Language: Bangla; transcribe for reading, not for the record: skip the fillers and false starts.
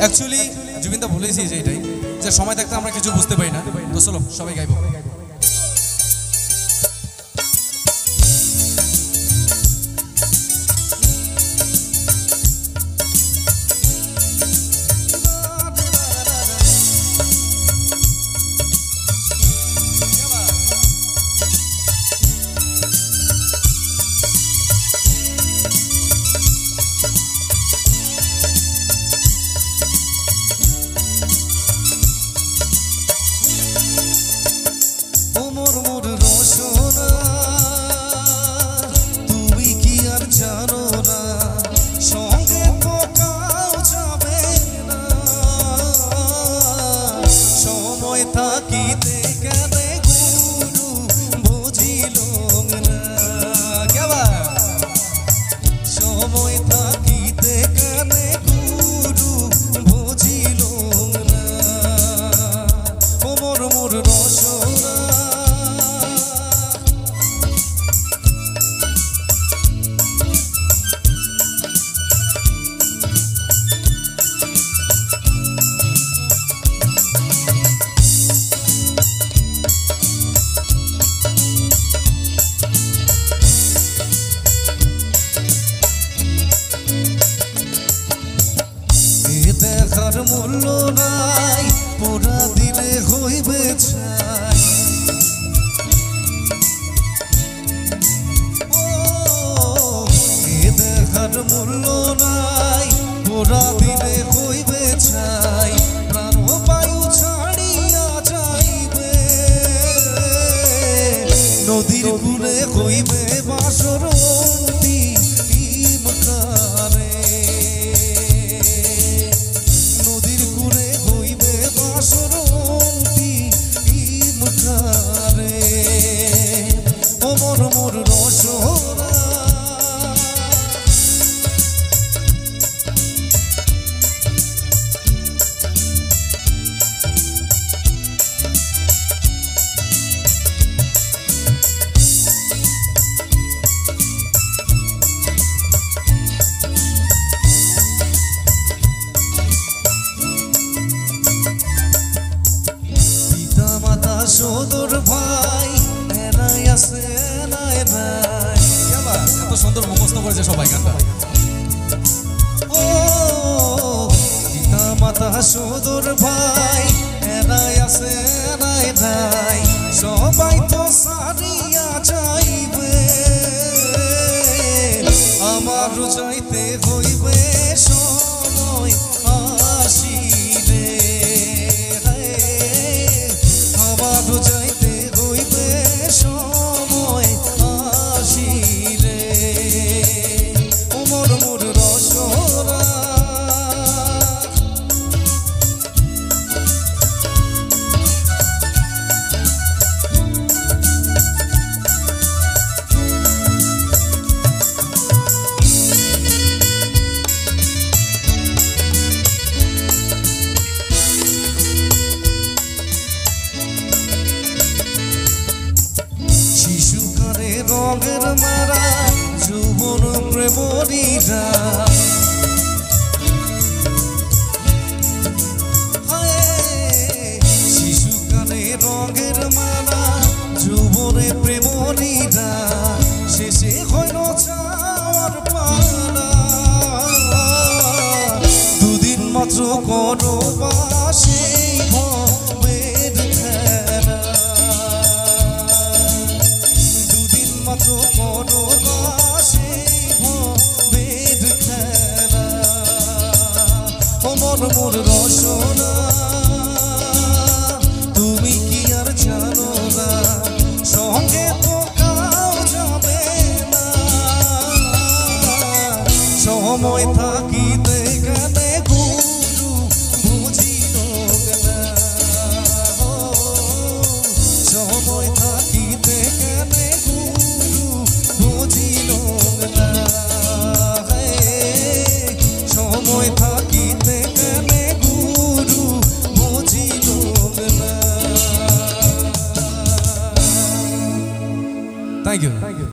অ্যাকচুয়ালি জুবিনদা বলেছি যে এটাই, যে সময় থাকতে আমরা কিছু বুঝতে পারি না। তো চলো সবাই গাইবো। মূল্য নাই পোড়া দিলে হইবে ছাই, দেখার মূল্য নাই পোড়া দিলে হইবে ছাই, প্রাণ বায়ু ছাড়িয়া যাইবে, নদীর কূলে হইবে বাসর সদর ভাই এনাই আছে এনাই নাই, এত সুন্দর মুখস্থ করেছে সবাই গানটা। ও পিতা মাতা সদর ভাই এনাই আছে এনাই নাই, সবাই তো সারিয়া যাইবে, আমার যাইতে হইবে সময় আসিবে, যাইতে হইবে সময় আসিলে, ওমর মোর রসরা রঙের মারা যৌবন প্রেমীরা, শিশুকালে রঙের মারা যৌবনে প্রেমীরা, শেষে হইল চাওয়ার পালা, দুদিন মাত্র কোনো বাসে ভবের খেলা, মাত্র কোনো বাসে ভবের খেলা, ওমর মোর রসনা তুমি কি আর জানো না, সঙ্গে তো কাউ যাবে না, সময় থাকি